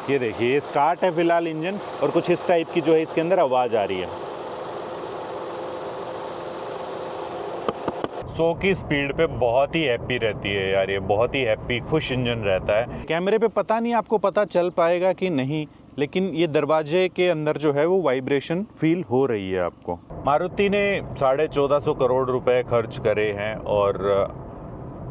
ये देखिए, ये स्टार्ट है फिलहाल इंजन, और कुछ इस टाइप की जो है इसके अंदर आवाज़ आ रही है। 100 की स्पीड पे बहुत ही हैप्पी रहती है यार, ये बहुत ही हैप्पी खुश इंजन रहता है। कैमरे पे पता नहीं आपको पता चल पाएगा कि नहीं, लेकिन ये दरवाजे के अंदर जो है वो वाइब्रेशन फील हो रही है आपको। मारुति ने 1450 करोड़ रुपए खर्च करे हैं और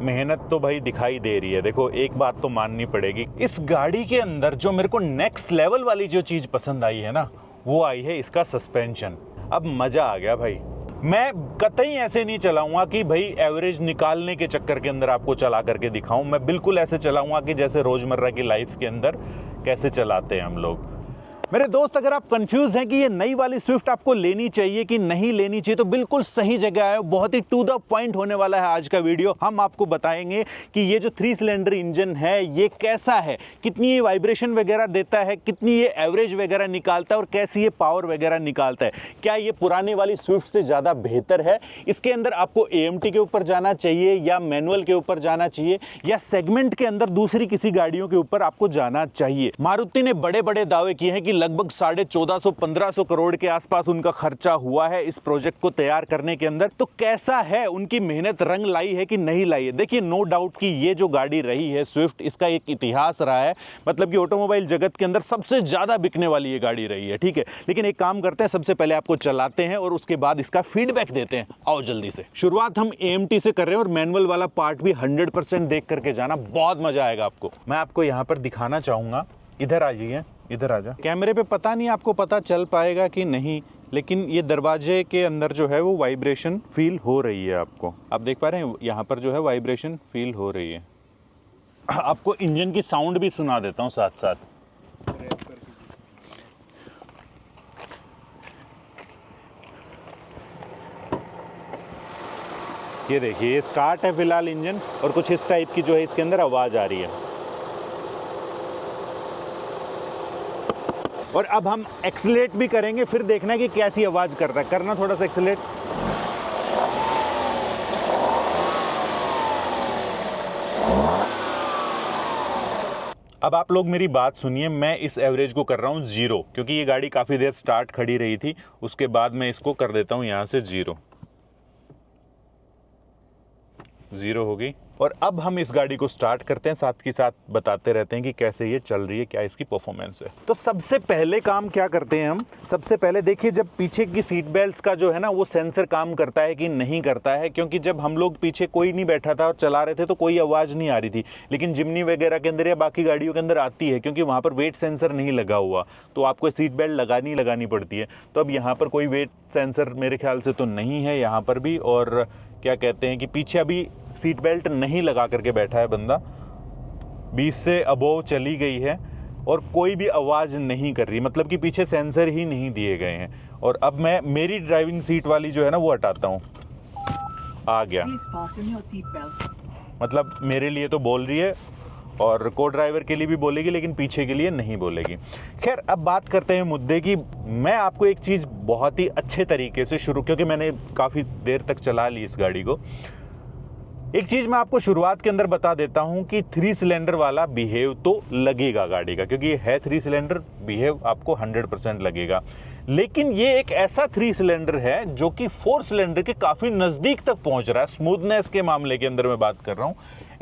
मेहनत तो भाई दिखाई दे रही है। देखो, एक बात तो माननी पड़ेगी, इस गाड़ी के अंदर जो मेरे को नेक्स्ट लेवल वाली जो चीज़ पसंद आई है ना, वो आई है इसका सस्पेंशन। अब मज़ा आ गया भाई। मैं कतई ऐसे नहीं चलाऊंगा कि भाई एवरेज निकालने के चक्कर के अंदर आपको चला करके दिखाऊं। मैं बिल्कुल ऐसे चलाऊंगा कि जैसे रोजमर्रा की लाइफ के अंदर कैसे चलाते हैं हम लोग। मेरे दोस्त, अगर आप कंफ्यूज हैं कि ये नई वाली स्विफ्ट आपको लेनी चाहिए कि नहीं लेनी चाहिए, तो बिल्कुल सही जगह है। बहुत ही टू द पॉइंट होने वाला है आज का वीडियो। हम आपको बताएंगे कि ये जो 3 सिलेंडर इंजन है ये कैसा है, कितनी ये वाइब्रेशन वगैरह देता है, कितनी ये एवरेज वगैरह निकालता है और कैसी ये पावर वगैरह निकालता है। क्या ये पुराने वाली स्विफ्ट से ज़्यादा बेहतर है? इसके अंदर आपको AMT के ऊपर जाना चाहिए या मैनुअल के ऊपर जाना चाहिए या सेगमेंट के अंदर दूसरी किसी गाड़ियों के ऊपर आपको जाना चाहिए? मारुति ने बड़े बड़े दावे किए हैं कि लगभग 1450-1500 करोड़ के आसपास उनका खर्चा हुआ है इस प्रोजेक्ट को तैयार करने के अंदर। तो कैसा है, उनकी मेहनत रंग लाई है कि नहीं लाई है? देखिए, नो डाउट कि ये जो गाड़ी रही है स्विफ्ट, इसका एक इतिहास रहा है। मतलब कि ऑटोमोबाइल जगत के अंदर सबसे ज्यादा बिकने वाली ये गाड़ी रही है, ठीक है। लेकिन एक काम करते हैं, सबसे पहले आपको चलाते हैं और उसके बाद इसका फीडबैक देते हैं। आओ जल्दी से। शुरुआत हम AMT से कर रहे हैं और मैनुअल वाला पार्ट भी 100% देख करके जाना, बहुत मजा आएगा आपको। मैं आपको यहाँ पर दिखाना चाहूंगा, इधर आ जाइए, इधर आ जा। कैमरे पे पता नहीं आपको पता चल पाएगा कि नहीं, लेकिन ये दरवाजे के अंदर जो है वो वाइब्रेशन फील हो रही है आपको। आप देख पा रहे हैं यहाँ पर जो है वाइब्रेशन फील हो रही है। आपको इंजन की साउंड भी सुना देता हूँ साथ साथ। ये देखिए, ये स्टार्ट है फिलहाल इंजन, और कुछ इस टाइप की जो है इसके अंदर आवाज़ आ रही है। और अब हम एक्सीलेट भी करेंगे, फिर देखना है कि कैसी आवाज़ कर रहा है। करना थोड़ा सा एक्सीलेट। अब आप लोग मेरी बात सुनिए, मैं इस एवरेज को कर रहा हूँ 0, क्योंकि ये गाड़ी काफ़ी देर स्टार्ट खड़ी रही थी। उसके बाद मैं इसको कर देता हूँ यहाँ से 0 हो गई। और अब हम इस गाड़ी को स्टार्ट करते हैं, साथ ही साथ बताते रहते हैं कि कैसे ये चल रही है, क्या इसकी परफॉर्मेंस है। तो सबसे पहले काम क्या करते हैं हम, सबसे पहले देखिए जब पीछे की सीट बेल्ट्स का जो है ना वो सेंसर काम करता है कि नहीं करता है। क्योंकि जब हम लोग पीछे कोई नहीं बैठा था और चला रहे थे तो कोई आवाज़ नहीं आ रही थी, लेकिन जिम्नी वगैरह के अंदर या बाकी गाड़ियों के अंदर आती है, क्योंकि वहाँ पर वेट सेंसर नहीं लगा हुआ, तो आपको सीट बेल्ट लगानी पड़ती है। तो अब यहाँ पर कोई वेट सेंसर मेरे ख्याल से तो नहीं है यहाँ पर भी। और क्या कहते हैं कि पीछे अभी सीट बेल्ट नहीं लगा करके बैठा है बंदा, 20 से अबोव चली गई है और कोई भी आवाज़ नहीं कर रही, मतलब कि पीछे सेंसर ही नहीं दिए गए हैं। और अब मैं मेरी ड्राइविंग सीट वाली जो है ना वो हटाता हूँ, आ गया, मतलब मेरे लिए तो बोल रही है और को ड्राइवर के लिए भी बोलेगी, लेकिन पीछे के लिए नहीं बोलेगी। खैर, अब बात करते हैं मुद्दे की। मैं आपको एक चीज़ बहुत ही अच्छे तरीके से क्योंकि मैंने काफ़ी देर तक चला ली इस गाड़ी को, एक चीज़ मैं आपको शुरुआत के अंदर बता देता हूं कि 3 सिलेंडर वाला बिहेव तो लगेगा गाड़ी का, क्योंकि ये है 3 सिलेंडर, बिहेव आपको 100% लगेगा। लेकिन ये एक ऐसा 3 सिलेंडर है जो कि 4 सिलेंडर के काफ़ी नज़दीक तक पहुंच रहा है। स्मूथनेस के मामले के अंदर मैं बात कर रहा हूँ।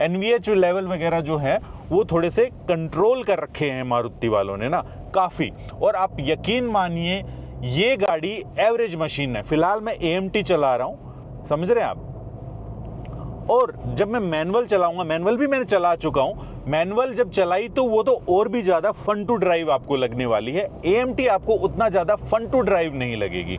NVH लेवल वगैरह जो है वो थोड़े से कंट्रोल कर रखे हैं मारुति वालों ने ना काफ़ी। और आप यकीन मानिए, ये गाड़ी एवरेज मशीन है। फिलहाल मैं AMT चला रहा हूँ, समझ रहे हैं आप। और जब मैं मैनुअल चलाऊंगा, मैनुअल भी मैंने चला चुका हूं, मैनुअल जब चलाई तो वो तो और भी ज़्यादा फन टू ड्राइव आपको लगने वाली है। AMT आपको उतना ज़्यादा फन टू ड्राइव नहीं लगेगी।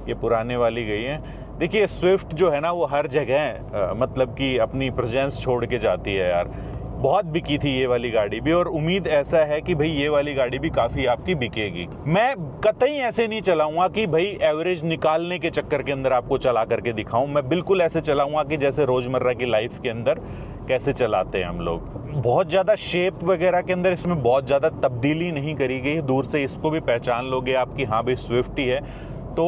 ये पुराने वाली गई है। देखिए, स्विफ्ट जो है ना वो हर जगह मतलब कि अपनी प्रेजेंस छोड़ के जाती है यार। बहुत बिकी थी ये वाली गाड़ी भी, और उम्मीद ऐसा है कि भाई ये वाली गाड़ी भी काफ़ी आपकी बिकेगी। मैं कतई ऐसे नहीं चलाऊंगा कि भाई एवरेज निकालने के चक्कर के अंदर आपको चला करके दिखाऊं। मैं बिल्कुल ऐसे चलाऊंगा कि जैसे रोज़मर्रा की लाइफ के अंदर कैसे चलाते हैं हम लोग। बहुत ज़्यादा शेप वगैरह के अंदर इसमें बहुत ज़्यादा तब्दीली नहीं करी गई। दूर से इसको भी पहचान लोगे आप कि हाँ भाई स्विफ्ट ही है। तो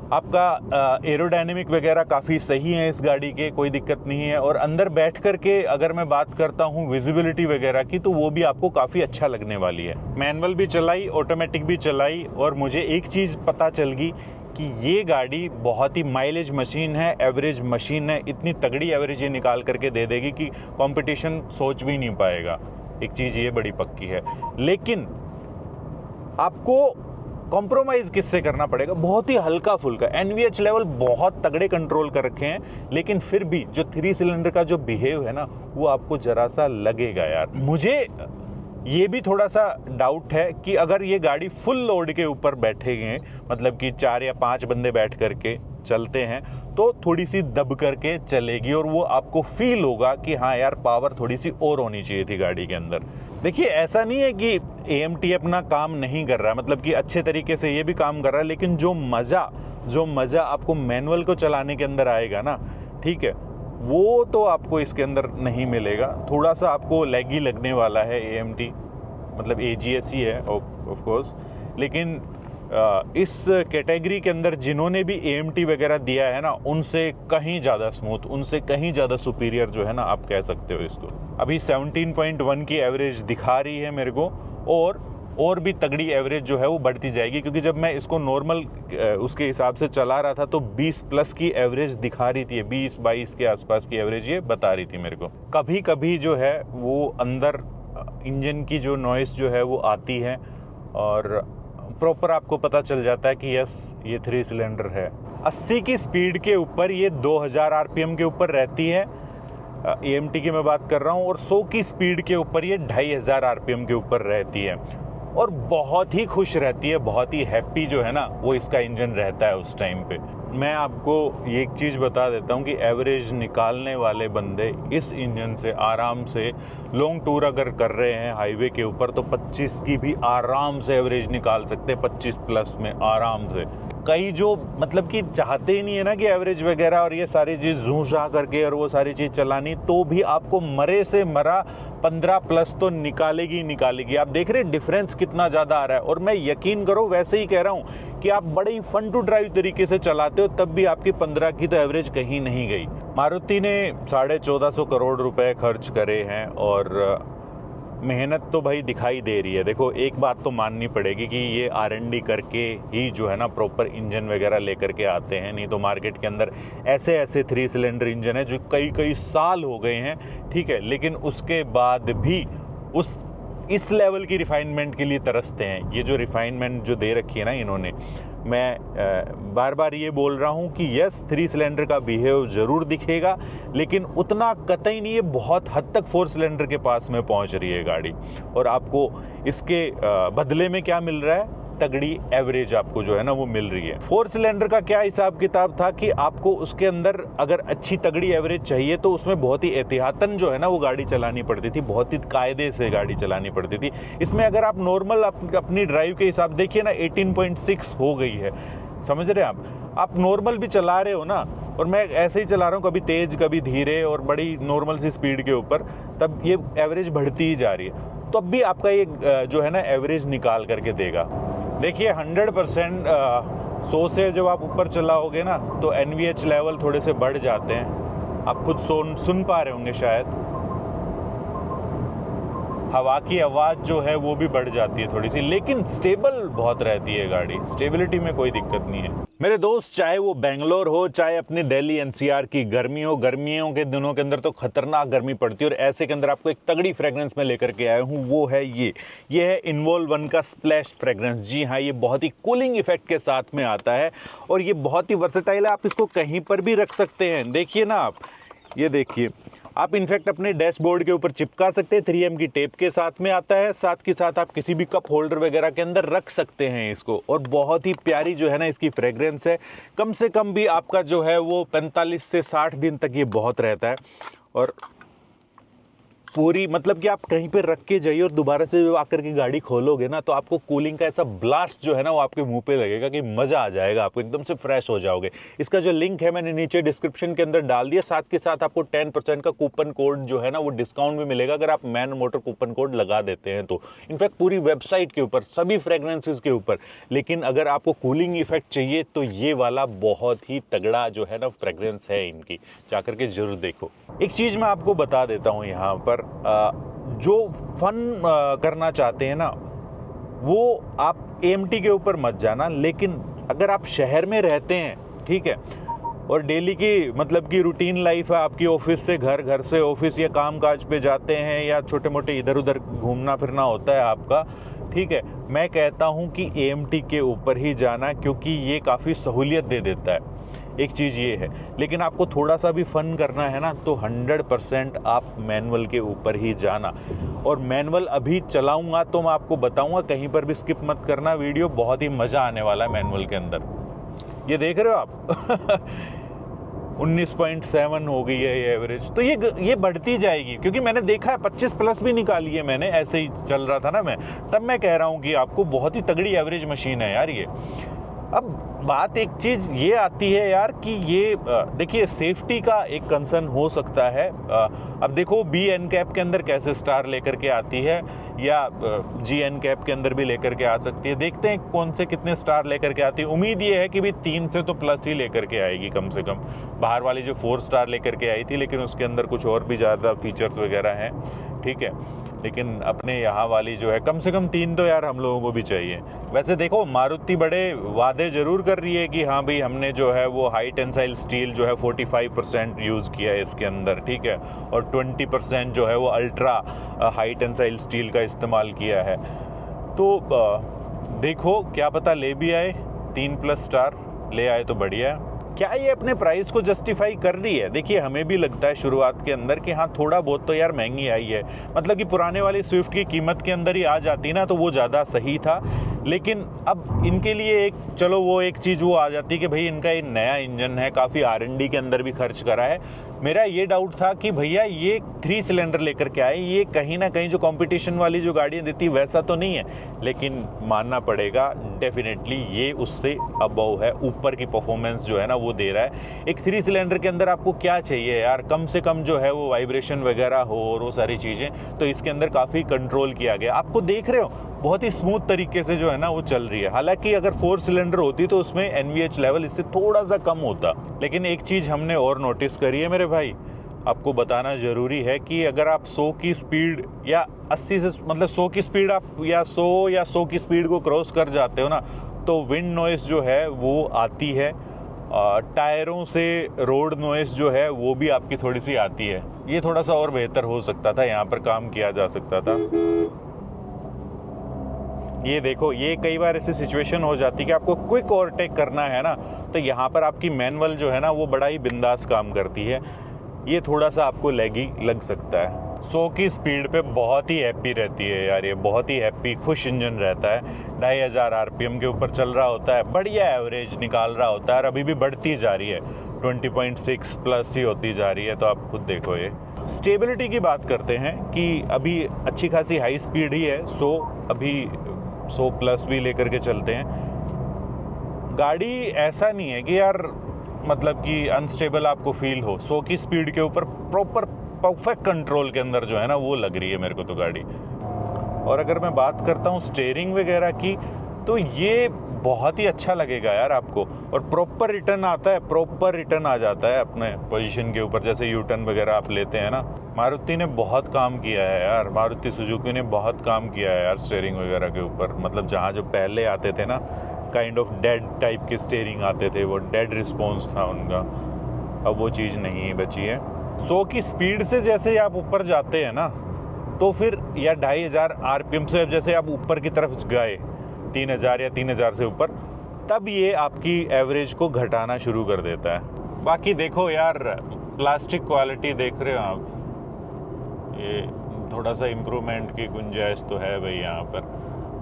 आपका एरोडायनेमिक वगैरह काफ़ी सही है इस गाड़ी के, कोई दिक्कत नहीं है। और अंदर बैठ कर के अगर मैं बात करता हूँ विजिबिलिटी वगैरह की, तो वो भी आपको काफ़ी अच्छा लगने वाली है। मैनुअल भी चलाई, ऑटोमेटिक भी चलाई, और मुझे एक चीज़ पता चल गई कि ये गाड़ी बहुत ही माइलेज मशीन है, एवरेज मशीन है। इतनी तगड़ी एवरेज ये निकाल करके दे देगी कि कंपटीशन सोच भी नहीं पाएगा। एक चीज़ ये बड़ी पक्की है। लेकिन आपको कॉम्प्रोमाइज़ किससे करना पड़ेगा? बहुत ही हल्का फुल्का। एनवीएच लेवल बहुत तगड़े कंट्रोल कर रखे हैं, लेकिन फिर भी जो 3 सिलेंडर का जो बिहेव है ना, वो आपको जरा सा लगेगा यार। मुझे ये भी थोड़ा सा डाउट है कि अगर ये गाड़ी फुल लोड के ऊपर बैठेंगे, मतलब कि 4 या 5 बंदे बैठ करके चलते हैं, तो थोड़ी सी दब करके चलेगी, और वो आपको फील होगा कि हाँ यार, पावर थोड़ी सी और होनी चाहिए थी गाड़ी के अंदर। देखिए, ऐसा नहीं है कि AMT अपना काम नहीं कर रहा है, मतलब कि अच्छे तरीके से ये भी काम कर रहा है, लेकिन जो मज़ा आपको मैनुअल को चलाने के अंदर आएगा ना, ठीक है, वो तो आपको इसके अंदर नहीं मिलेगा। थोड़ा सा आपको लैगी लगने वाला है AMT, मतलब AGS ही है ऑफ कोर्स, लेकिन इस कैटेगरी के अंदर जिन्होंने भी AMT वगैरह दिया है ना, उनसे कहीं ज़्यादा स्मूथ, उनसे कहीं ज़्यादा सुपीरियर जो है ना, आप कह सकते हो इसको। अभी 17.1 की एवरेज दिखा रही है मेरे को, और भी तगड़ी एवरेज जो है वो बढ़ती जाएगी, क्योंकि जब मैं इसको नॉर्मल उसके हिसाब से चला रहा था तो 20 प्लस की एवरेज दिखा रही थी। 20-22 के आसपास की एवरेज ये बता रही थी मेरे को। कभी कभी जो है वो अंदर इंजन की जो नॉइस जो है वो आती है, और प्रॉपर आपको पता चल जाता है कि यस, ये 3 सिलेंडर है। 80 की स्पीड के ऊपर ये 2000 RPM के ऊपर रहती है, AMT की मैं बात कर रहा हूँ, और 100 की स्पीड के ऊपर ये 2500 RPM के ऊपर रहती है, और बहुत ही खुश रहती है, बहुत ही हैप्पी जो है ना वो इसका इंजन रहता है उस टाइम पे। मैं आपको ये एक चीज़ बता देता हूँ कि एवरेज निकालने वाले बंदे इस इंजन से आराम से लॉन्ग टूर अगर कर रहे हैं हाईवे के ऊपर, तो 25 की भी आराम से एवरेज निकाल सकते हैं, 25 प्लस में आराम से। कई जो मतलब कि चाहते ही नहीं है ना कि एवरेज वगैरह और ये सारी चीज़ झूठा करके और वो सारी चीज़ चलानी, तो भी आपको मरे से मरा 15 प्लस तो निकालेगी। आप देख रहे हैं डिफरेंस कितना ज़्यादा आ रहा है। और मैं यकीन करो, वैसे ही कह रहा हूँ कि आप बड़े ही फन टू ड्राइव तरीके से चलाते हो, तब भी आपकी 15 की तो एवरेज कहीं नहीं गई। मारुति ने 1450 करोड़ रुपए खर्च करे हैं, और मेहनत तो भाई दिखाई दे रही है। देखो, एक बात तो माननी पड़ेगी कि ये R&D करके ही जो है ना प्रॉपर इंजन वगैरह लेकर के आते हैं, नहीं तो मार्केट के अंदर ऐसे 3 सिलेंडर इंजन है जो कई साल हो गए हैं, ठीक है, लेकिन उसके बाद भी इस लेवल की रिफाइनमेंट के लिए तरसते हैं। ये जो रिफाइनमेंट जो दे रखी है ना इन्होंने, मैं बार बार ये बोल रहा हूँ कि यस, 3 सिलेंडर का बिहेव ज़रूर दिखेगा, लेकिन उतना कतई नहीं है। बहुत हद तक 4 सिलेंडर के पास में पहुँच रही है गाड़ी, और आपको इसके बदले में क्या मिल रहा है? तगड़ी एवरेज आपको जो है ना वो मिल रही है। 4 सिलेंडर का क्या हिसाब किताब था कि आपको उसके अंदर अगर अच्छी तगड़ी एवरेज चाहिए तो उसमें बहुत ही एहतियातन जो है ना वो गाड़ी चलानी पड़ती थी, बहुत ही कायदे से गाड़ी चलानी पड़ती थी। इसमें अगर आप नॉर्मल अपनी ड्राइव के हिसाब देखिए ना, 18.6 हो गई है, समझ रहे हैं आप नॉर्मल भी चला रहे हो ना, और मैं ऐसे ही चला रहा हूँ, कभी तेज कभी धीरे और बड़ी नॉर्मल सी स्पीड के ऊपर, तब ये एवरेज बढ़ती ही जा रही है। तो अब भी आपका ये जो है ना एवरेज निकाल करके देगा। देखिए 100% 100 से जब आप ऊपर चलाओगे ना तो NVH लेवल थोड़े से बढ़ जाते हैं। आप खुद सुन पा रहे होंगे शायद, हवा की आवाज़ जो है वो भी बढ़ जाती है थोड़ी सी, लेकिन स्टेबल बहुत रहती है गाड़ी, स्टेबिलिटी में कोई दिक्कत नहीं है मेरे दोस्त। चाहे वो बेंगलोर हो, चाहे अपनी दिल्ली NCR की गर्मी हो, गर्मियों के दिनों के अंदर तो खतरनाक गर्मी पड़ती है, और ऐसे के अंदर आपको एक तगड़ी फ्रेग्रेंस में लेकर के आया हूँ, वो है ये है इन्वॉल्व 1 का स्प्लैश फ्रेग्रेंस। जी हाँ, ये बहुत ही कूलिंग इफेक्ट के साथ में आता है, और ये बहुत ही वर्सेटाइल है। आप इसको कहीं पर भी रख सकते हैं। देखिए ना आप, ये देखिए, आप इनफैक्ट अपने डैशबोर्ड के ऊपर चिपका सकते हैं, 3M की टेप के साथ में आता है, साथ के साथ आप किसी भी कप होल्डर वगैरह के अंदर रख सकते हैं इसको। और बहुत ही प्यारी जो है ना इसकी फ्रेग्रेंस है। कम से कम भी आपका जो है वो 45 से 60 दिन तक ये बहुत रहता है। और पूरी मतलब कि आप कहीं पे रख के जाइए और दोबारा से आकर के गाड़ी खोलोगे ना, तो आपको कूलिंग का ऐसा ब्लास्ट जो है ना वो आपके मुंह पे लगेगा कि मज़ा आ जाएगा, आपको एकदम से फ्रेश हो जाओगे। इसका जो लिंक है मैंने नीचे डिस्क्रिप्शन के अंदर डाल दिया, साथ के साथ आपको 10% का कूपन कोड जो है ना वो डिस्काउंट भी मिलेगा अगर आप मैन मोटर कूपन कोड लगा देते हैं तो। इनफैक्ट पूरी वेबसाइट के ऊपर, सभी फ्रेगरेंसेस के ऊपर। लेकिन अगर आपको कूलिंग इफेक्ट चाहिए तो ये वाला बहुत ही तगड़ा जो है ना फ्रेगरेंस है इनकी, जाकर के जरूर देखो। एक चीज़ मैं आपको बता देता हूँ यहाँ पर, जो फन करना चाहते हैं ना वो आप AMT के ऊपर मत जाना, लेकिन अगर आप शहर में रहते हैं, ठीक है, और डेली की मतलब कि रूटीन लाइफ है आपकी, ऑफिस से घर, घर से ऑफिस या काम काज पे जाते हैं या छोटे मोटे इधर उधर घूमना फिरना होता है आपका, ठीक है, मैं कहता हूँ कि AMT के ऊपर ही जाना, क्योंकि ये काफ़ी सहूलियत दे देता है। एक चीज़ ये है, लेकिन आपको थोड़ा सा भी फन करना है ना तो 100% आप मैनुअल के ऊपर ही जाना। और मैनुअल अभी चलाऊंगा तो मैं आपको बताऊंगा, कहीं पर भी स्किप मत करना वीडियो, बहुत ही मज़ा आने वाला है मैनुअल के अंदर। ये देख रहे हो आप 19.7 हो गई है ये एवरेज, तो ये बढ़ती जाएगी, क्योंकि मैंने देखा है 25 प्लस भी निकाली है मैंने, ऐसे ही चल रहा था ना मैं, तब मैं कह रहा हूँ कि आपको बहुत ही तगड़ी एवरेज मशीन है यार ये। अब बात एक चीज़ ये आती है यार कि ये देखिए सेफ्टी का एक कंसर्न हो सकता है। अब देखो बी NCAP के अंदर कैसे स्टार लेकर के आती है, या G NCAP के अंदर भी लेकर के आ सकती है, देखते हैं कौन से कितने स्टार लेकर के आती है। उम्मीद ये है कि भी 3 से तो प्लस ही लेकर के आएगी कम से कम। बाहर वाली जो 4 स्टार लेकर के आई थी, लेकिन उसके अंदर कुछ और भी ज़्यादा फीचर्स वगैरह हैं, ठीक है, लेकिन अपने यहाँ वाली जो है कम से कम 3 तो यार हम लोगों को भी चाहिए। वैसे देखो मारुति बड़े वादे ज़रूर कर रही है कि हाँ भाई हमने जो है वो हाई टेंसाइल स्टील जो है 45% यूज़ किया है इसके अंदर, ठीक है, और 20% जो है वो अल्ट्रा हाई टेंसाइल स्टील का इस्तेमाल किया है। तो देखो क्या पता ले भी आए, 3+ स्टार ले आए तो बढ़िया है। क्या ये अपने प्राइस को जस्टिफाई कर रही है? देखिए हमें भी लगता है शुरुआत के अंदर कि हाँ थोड़ा बहुत तो यार महंगी आई है, मतलब कि पुराने वाली स्विफ्ट की कीमत के अंदर ही आ जाती ना तो वो ज़्यादा सही था। लेकिन अब इनके लिए एक चलो वो एक चीज़ वो आ जाती कि भाई इनका ये नया इंजन है, काफ़ी R&D के अंदर भी खर्च करा है। मेरा ये डाउट था कि भैया ये 3 सिलेंडर लेकर के आए, ये कहीं ना कहीं जो कंपटीशन वाली जो गाड़ियाँ देती वैसा तो नहीं है, लेकिन मानना पड़ेगा डेफिनेटली ये उससे अबव है, ऊपर की परफॉर्मेंस जो है ना वो दे रहा है। एक 3 सिलेंडर के अंदर आपको क्या चाहिए यार, कम से कम जो है वो वाइब्रेशन वगैरह हो और वो सारी चीज़ें, तो इसके अंदर काफ़ी कंट्रोल किया गया। आपको देख रहे हो बहुत ही स्मूथ तरीके से जो है ना वो चल रही है। हालांकि अगर 4 सिलेंडर होती तो उसमें NVH लेवल इससे थोड़ा सा कम होता, लेकिन एक चीज़ हमने और नोटिस करी है मेरे भाई, आपको बताना ज़रूरी है कि अगर आप 100 की स्पीड या 80 से मतलब 100 की स्पीड आप या 100 की स्पीड को क्रॉस कर जाते हो ना तो विंड नॉइस जो है वो आती है, टायरों से रोड नॉइस जो है वो भी आपकी थोड़ी सी आती है। ये थोड़ा सा और बेहतर हो सकता था, यहाँ पर काम किया जा सकता था। ये देखो ये कई बार ऐसी सिचुएशन हो जाती है कि आपको क्विक ओवरटेक करना है ना, तो यहाँ पर आपकी मैनुअल जो है ना वो बड़ा ही बिंदास काम करती है। ये थोड़ा सा आपको लैगी लग सकता है। 100 की स्पीड पे बहुत ही हैप्पी रहती है यार, ये बहुत ही हैप्पी खुश इंजन रहता है। 2500 RPM के ऊपर चल रहा होता है, बढ़िया एवरेज निकाल रहा होता है, और अभी भी बढ़ती जा रही है, 20.6 प्लस ही होती जा रही है। तो आप खुद देखो। ये स्टेबिलिटी की बात करते हैं कि अभी अच्छी खासी हाई स्पीड ही है, 100 प्लस भी लेकर के चलते हैं। गाड़ी ऐसा नहीं है कि यार मतलब कि अनस्टेबल आपको फील हो, 100 की स्पीड के ऊपर प्रॉपर परफेक्ट कंट्रोल के अंदर जो है ना वो लग रही है मेरे को तो गाड़ी। और अगर मैं बात करता हूँ स्टीयरिंग वगैरह की, तो ये बहुत ही अच्छा लगेगा यार आपको, और प्रॉपर रिटर्न आता है, प्रॉपर रिटर्न आ जाता है अपने पोजीशन के ऊपर, जैसे यू टर्न वगैरह आप लेते हैं ना। मारुति ने बहुत काम किया है यार, मारुति सुजुकी ने बहुत काम किया है यार स्टीयरिंग वगैरह के ऊपर। मतलब जहाँ जो पहले आते थे ना काइंड ऑफ डेड टाइप के स्टीयरिंग आते थे, वो डेड रिस्पॉन्स था उनका, अब वो चीज़ नहीं बची है। 100 की स्पीड से जैसे आप ऊपर जाते हैं ना तो फिर या 2500 RPM से जैसे आप ऊपर की तरफ गए 3000 या 3000 से ऊपर, तब ये आपकी एवरेज को घटाना शुरू कर देता है। बाकी देखो यार प्लास्टिक क्वालिटी देख रहे हो आप, ये थोड़ा सा इम्प्रूवमेंट की गुंजाइश तो है भाई यहाँ पर,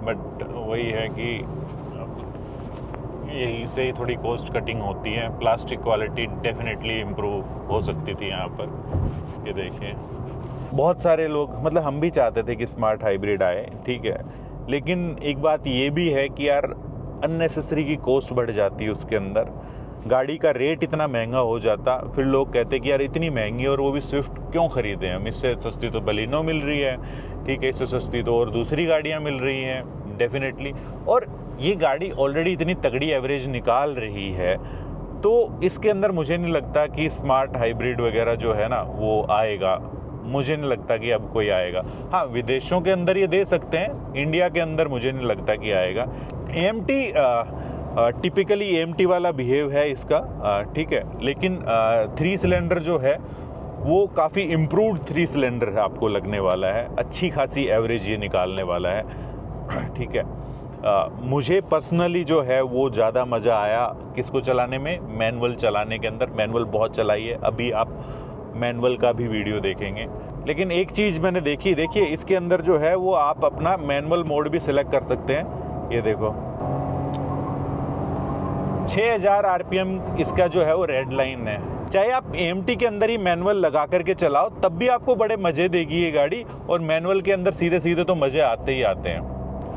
बट वही है कि यही से ही थोड़ी कॉस्ट कटिंग होती है। प्लास्टिक क्वालिटी डेफिनेटली इम्प्रूव हो सकती थी यहाँ पर। ये देखिए बहुत सारे लोग, मतलब हम भी चाहते थे कि स्मार्ट हाइब्रिड आए, ठीक है, लेकिन एक बात ये भी है कि यार अननेसेसरी की कॉस्ट बढ़ जाती है उसके अंदर, गाड़ी का रेट इतना महंगा हो जाता, फिर लोग कहते कि यार इतनी महंगी और वो भी स्विफ्ट क्यों खरीदें हम, इससे सस्ती तो बलिनो मिल रही है, ठीक है, इससे सस्ती तो और दूसरी गाड़ियाँ मिल रही हैं डेफिनेटली, और ये गाड़ी ऑलरेडी इतनी तगड़ी एवरेज निकाल रही है, तो इसके अंदर मुझे नहीं लगता कि स्मार्ट हाइब्रिड वगैरह जो है ना वो आएगा, मुझे नहीं लगता कि अब कोई आएगा। हाँ, विदेशों के अंदर ये दे सकते हैं, इंडिया के अंदर मुझे नहीं लगता कि आएगा। AMT टिपिकली AMT वाला बिहेव है इसका, ठीक है, लेकिन 3 सिलेंडर जो है वो काफ़ी इम्प्रूव्ड 3 सिलेंडर है, आपको लगने वाला है, अच्छी खासी एवरेज ये निकालने वाला है, ठीक है। मुझे पर्सनली जो है वो ज़्यादा मज़ा आया किसको चलाने में, मैनुअल चलाने के अंदर। मैनुअल बहुत चलाई है, अभी आप मैनुअल का भी वीडियो देखेंगे, लेकिन एक चीज़ मैंने देखी, देखिए इसके अंदर जो है वो आप अपना मैनुअल मोड भी सिलेक्ट कर सकते हैं। ये देखो 6000 RPM इसका जो है वो रेड लाइन है। चाहे आप AMT के अंदर ही मैनुअल लगा करके चलाओ तब भी आपको बड़े मज़े देगी ये गाड़ी, और मैनुअल के अंदर सीधे सीधे तो मज़े आते ही आते हैं।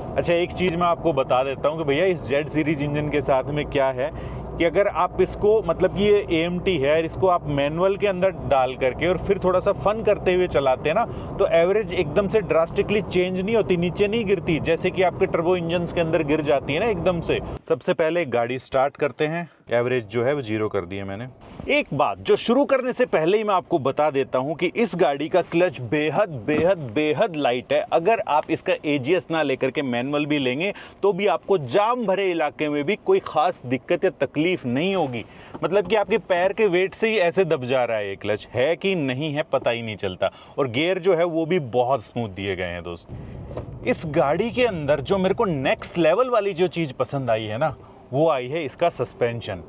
अच्छा, एक चीज़ मैं आपको बता देता हूँ कि भैया इस जेड सीरीज इंजन के साथ में क्या है कि अगर आप इसको, मतलब कि ये AMT है, इसको आप मैनुअल के अंदर डाल करके और फिर थोड़ा सा फन करते हुए चलाते हैं ना, तो एवरेज एकदम से ड्रास्टिकली चेंज नहीं होती, नीचे नहीं गिरती जैसे कि आपके टर्बो इंजन्स के अंदर गिर जाती है ना एकदम से। सबसे पहले गाड़ी स्टार्ट करते हैं, एवरेज जो है वो 0 कर दी है मैंने। एक बात जो शुरू करने से पहले ही मैं आपको बता देता हूं कि इस गाड़ी का क्लच बेहद बेहद बेहद लाइट है। अगर आप इसका AGS ना लेकर के मैनुअल भी लेंगे तो भी आपको जाम भरे इलाके में भी कोई खास दिक्कत या तकलीफ नहीं होगी, मतलब कि आपके पैर के वेट से ही ऐसे दब जा रहा है। ये क्लच है कि नहीं है पता ही नहीं चलता, और गियर जो है वो भी बहुत स्मूथ दिए गए हैं दोस्त। इस गाड़ी के अंदर जो मेरे को नेक्स्ट लेवल वाली जो चीज़ पसंद आई है ना, वो आई है इसका सस्पेंशन।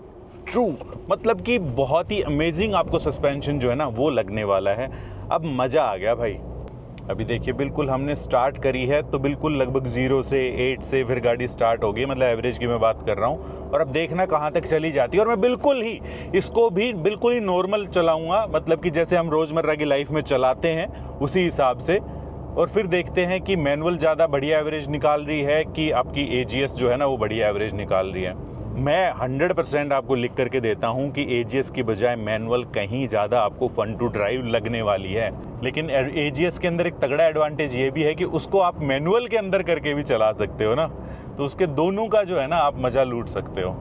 ट्रू, मतलब कि बहुत ही अमेजिंग आपको सस्पेंशन जो है ना वो लगने वाला है। अब मज़ा आ गया भाई। अभी देखिए बिल्कुल हमने स्टार्ट करी है तो बिल्कुल लगभग 0 से 8 से फिर गाड़ी स्टार्ट होगी, मतलब एवरेज की मैं बात कर रहा हूँ, और अब देखना कहाँ तक चली जाती है। और मैं बिल्कुल ही इसको भी बिल्कुल ही नॉर्मल चलाऊँगा, मतलब कि जैसे हम रोज़मर्रा की लाइफ में चलाते हैं उसी हिसाब से, और फिर देखते हैं कि मैनुअल ज़्यादा बढ़िया एवरेज निकाल रही है कि आपकी AGS जो है ना वो बढ़िया एवरेज निकाल रही है। मैं 100% आपको लिख करके देता हूं कि AGS की बजाय मैनुअल कहीं ज़्यादा आपको फन टू ड्राइव लगने वाली है, लेकिन AGS के अंदर एक तगड़ा एडवांटेज ये भी है कि उसको आप मैनुअल के अंदर करके भी चला सकते हो ना, तो उसके दोनों का जो है ना आप मज़ा लूट सकते हो।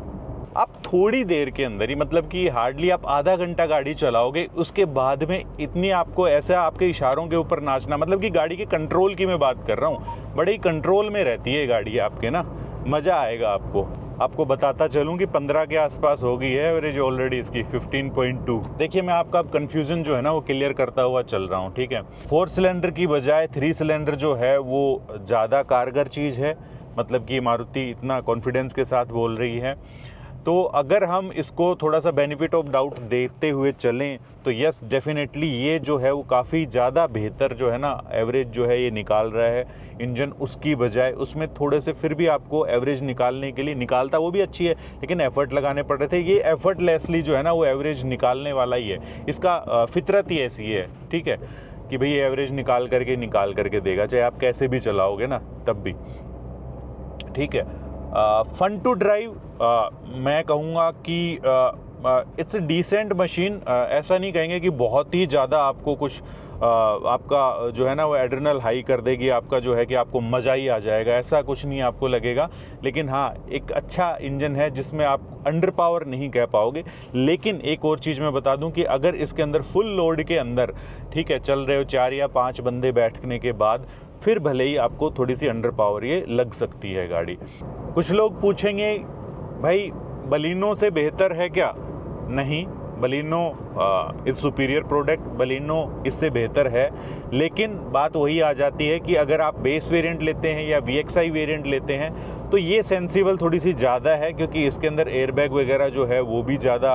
आप थोड़ी देर के अंदर ही, मतलब कि हार्डली आप आधा घंटा गाड़ी चलाओगे, उसके बाद में इतनी आपको ऐसा आपके इशारों के ऊपर नाचना, मतलब कि गाड़ी के कंट्रोल की मैं बात कर रहा हूँ, बड़े ही कंट्रोल में रहती है गाड़ी आपके ना, मज़ा आएगा आपको बताता चलूँ कि 15 के आसपास हो गई है एवरेज ऑलरेडी इसकी 15.2। देखिए मैं आपका कंफ्यूजन जो है ना वो क्लियर करता हुआ चल रहा हूँ, ठीक है। 4 सिलेंडर की बजाय 3 सिलेंडर जो है वो ज़्यादा कारगर चीज़ है, मतलब कि मारुति इतना कॉन्फिडेंस के साथ बोल रही है। तो अगर हम इसको थोड़ा सा बेनिफिट ऑफ डाउट देते हुए चलें तो यस डेफिनेटली ये जो है वो काफ़ी ज़्यादा बेहतर जो है ना एवरेज जो है ये निकाल रहा है इंजन, उसकी बजाय उसमें थोड़े से फिर भी आपको एवरेज निकालने के लिए निकालता वो भी अच्छी है, लेकिन एफर्ट लगाने पड़ रहे थे। ये एफर्टलेसली जो है ना वो एवरेज निकालने वाला ही है, इसका फितरत ही ऐसी है, ठीक है, कि भाई एवरेज निकाल करके देगा, चाहे आप कैसे भी चलाओगे ना तब भी, ठीक है। फन टू ड्राइव मैं कहूँगा कि इट्स अ डिसेंट मशीन, ऐसा नहीं कहेंगे कि बहुत ही ज़्यादा आपको कुछ आपका जो है ना वो एड्रेनल हाई कर देगी, आपका जो है कि आपको मज़ा ही आ जाएगा, ऐसा कुछ नहीं आपको लगेगा। लेकिन हाँ एक अच्छा इंजन है जिसमें आप अंडर पावर नहीं कह पाओगे। लेकिन एक और चीज़ मैं बता दूं कि अगर इसके अंदर फुल लोड के अंदर, ठीक है, चल रहे हो 4 या 5 बंदे बैठने के बाद, फिर भले ही आपको थोड़ी सी अंडर पावर ये लग सकती है गाड़ी। कुछ लोग पूछेंगे भाई बलिनो से बेहतर है क्या? नहीं, Baleno is superior product, Baleno इससे बेहतर है। लेकिन बात वही आ जाती है कि अगर आप बेस वेरिएंट लेते हैं या VXI वेरिएंट लेते हैं तो ये सेंसिबल थोड़ी सी ज़्यादा है, क्योंकि इसके अंदर एयरबैग वगैरह जो है वो भी ज़्यादा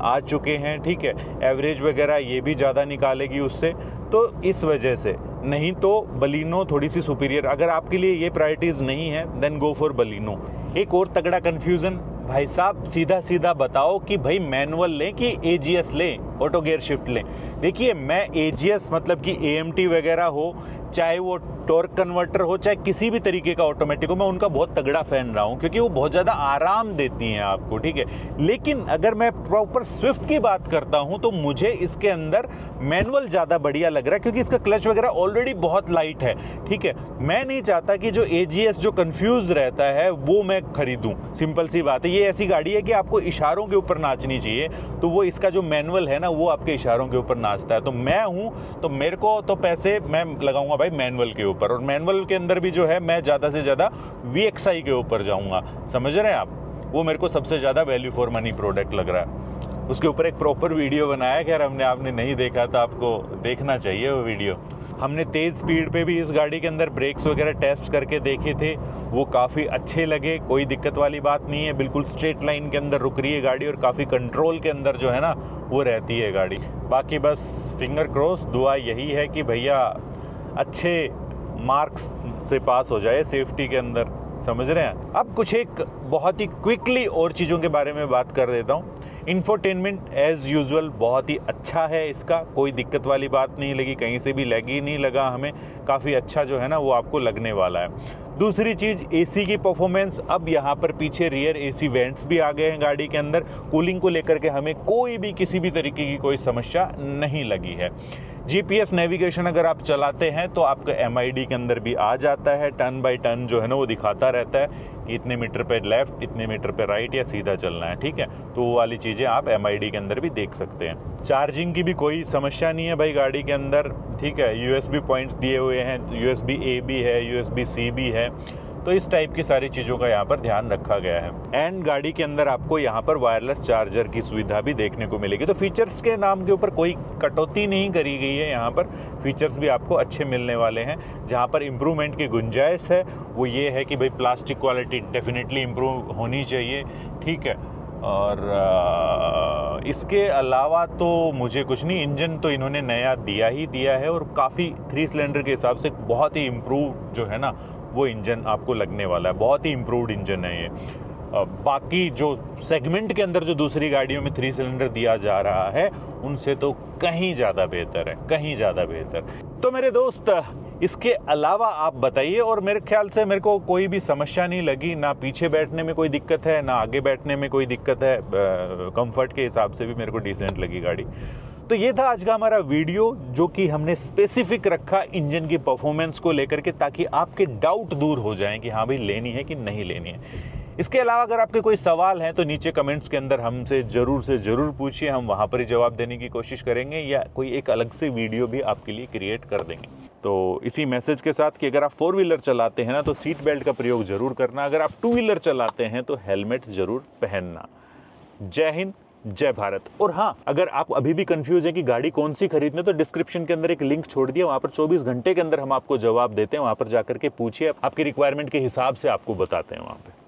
आ चुके हैं, ठीक है, एवरेज वगैरह ये भी ज़्यादा निकालेगी उससे, तो इस वजह से। नहीं तो बलिनो थोड़ी सी सुपीरियर, अगर आपके लिए ये प्रायोरिटीज़ नहीं है देन गो फॉर बलिनो। एक और तगड़ा कन्फ्यूज़न भाई साहब सीधा सीधा बताओ कि भाई मैनुअल लें कि AGS लें, ऑटो गियर शिफ्ट लें। देखिए मैं AGS मतलब कि AMT वगैरह हो, चाहे वो टॉर्क कन्वर्टर हो, चाहे किसी भी तरीके का ऑटोमेटिक हो, मैं उनका बहुत तगड़ा फैन रहा हूँ क्योंकि वो बहुत ज़्यादा आराम देती हैं आपको, ठीक है। लेकिन अगर मैं प्रॉपर स्विफ्ट की बात करता हूँ तो मुझे इसके अंदर मैनुअल ज़्यादा बढ़िया लग रहा है क्योंकि इसका क्लच वगैरह ऑलरेडी बहुत लाइट है, ठीक है। मैं नहीं चाहता कि जो AGS जो कंफ्यूज रहता है वो मैं खरीदूँ, सिंपल सी बात है। ये ऐसी गाड़ी है कि आपको इशारों के ऊपर नाचनी चाहिए, तो वो इसका जो मैनुअल है ना वो आपके इशारों के ऊपर नाचता है। तो मैं हूँ तो मेरे को तो पैसे मैं लगाऊंगा भाई मैनुअल के ऊपर, और मैनुअल के अंदर भी जो है मैं ज़्यादा से ज़्यादा VXI के ऊपर जाऊंगा, समझ रहे हैं आप। वो मेरे को सबसे ज़्यादा वैल्यू फॉर मनी प्रोडक्ट लग रहा है। उसके ऊपर एक प्रॉपर वीडियो बनाया, खैर आपने नहीं देखा तो आपको देखना चाहिए वो वीडियो। हमने तेज़ स्पीड पे भी इस गाड़ी के अंदर ब्रेक्स वगैरह टेस्ट करके देखे थे, वो काफ़ी अच्छे लगे, कोई दिक्कत वाली बात नहीं है। बिल्कुल स्ट्रेट लाइन के अंदर रुक रही है गाड़ी और काफ़ी कंट्रोल के अंदर जो है ना वो रहती है गाड़ी। बाकी बस फिंगर क्रॉस, दुआ यही है कि भैया अच्छे मार्क्स से पास हो जाए सेफ्टी के अंदर, समझ रहे हैं। अब कुछ एक बहुत ही क्विकली और चीज़ों के बारे में बात कर देता हूँ। इंफोटेनमेंट एज यूजुअल बहुत ही अच्छा है इसका, कोई दिक्कत वाली बात नहीं लगी, कहीं से भी लैग ही नहीं लगा हमें, काफ़ी अच्छा जो है ना वो आपको लगने वाला है। दूसरी चीज़ AC की परफॉर्मेंस, अब यहाँ पर पीछे रियर AC वेंट्स भी आ गए हैं गाड़ी के अंदर, कूलिंग को लेकर के हमें कोई भी किसी भी तरीके की कोई समस्या नहीं लगी है। GPS नेविगेशन अगर आप चलाते हैं तो आपका MID के अंदर भी आ जाता है, टर्न बाय टर्न जो है ना वो दिखाता रहता है कि इतने मीटर पे लेफ्ट, इतने मीटर पे राइट या सीधा चलना है, ठीक है। तो वो वाली चीज़ें आप MID के अंदर भी देख सकते हैं। चार्जिंग की भी कोई समस्या नहीं है भाई गाड़ी के अंदर, ठीक है। USB पॉइंट्स दिए हुए हैं, USB-A भी है, USB-C भी है, तो इस टाइप की सारी चीज़ों का यहाँ पर ध्यान रखा गया है। एंड गाड़ी के अंदर आपको यहाँ पर वायरलेस चार्जर की सुविधा भी देखने को मिलेगी। तो फीचर्स के नाम के ऊपर कोई कटौती नहीं करी गई है, यहाँ पर फीचर्स भी आपको अच्छे मिलने वाले हैं। जहाँ पर इम्प्रूवमेंट की गुंजाइश है वो ये है कि भाई प्लास्टिक क्वालिटी डेफिनेटली इम्प्रूव होनी चाहिए, ठीक है। और इसके अलावा तो मुझे कुछ नहीं, इंजन तो इन्होंने नया दिया ही दिया है और काफ़ी 3 सिलेंडर के हिसाब से बहुत ही इम्प्रूव जो है ना वो इंजन आपको लगने वाला है, बहुत ही इम्प्रूव्ड इंजन है ये। बाकी जो सेगमेंट के अंदर जो दूसरी गाड़ियों में 3 सिलेंडर दिया जा रहा है उनसे तो कहीं ज़्यादा बेहतर है, कहीं ज़्यादा बेहतर। तो मेरे दोस्त इसके अलावा आप बताइए, और मेरे ख्याल से मेरे को कोई भी समस्या नहीं लगी, ना पीछे बैठने में कोई दिक्कत है ना आगे बैठने में कोई दिक्कत है, कंफर्ट के हिसाब से भी मेरे को डिसेंट लगी गाड़ी। तो ये था आज का हमारा वीडियो जो कि हमने स्पेसिफिक रखा इंजन की परफॉर्मेंस को लेकर के, ताकि आपके डाउट दूर हो जाएं कि हाँ भाई लेनी है कि नहीं लेनी है। इसके अलावा अगर आपके कोई सवाल हैं तो नीचे कमेंट्स के अंदर हमसे ज़रूर से ज़रूर पूछिए, हम वहाँ पर ही जवाब देने की कोशिश करेंगे या कोई एक अलग से वीडियो भी आपके लिए क्रिएट कर देंगे। तो इसी मैसेज के साथ कि अगर आप 4 व्हीलर चलाते हैं ना तो सीट बेल्ट का प्रयोग ज़रूर करना, अगर आप 2 व्हीलर चलाते हैं तो हेलमेट ज़रूर पहनना। जय हिंद, जय भारत। और हाँ, अगर आप अभी भी कंफ्यूज है कि गाड़ी कौन सी खरीदने, तो डिस्क्रिप्शन के अंदर एक लिंक छोड़ दिया, वहाँ पर 24 घंटे के अंदर हम आपको जवाब देते हैं, वहाँ पर जाकर के पूछिए, आपकी रिक्वायरमेंट के हिसाब से आपको बताते हैं वहाँ पे।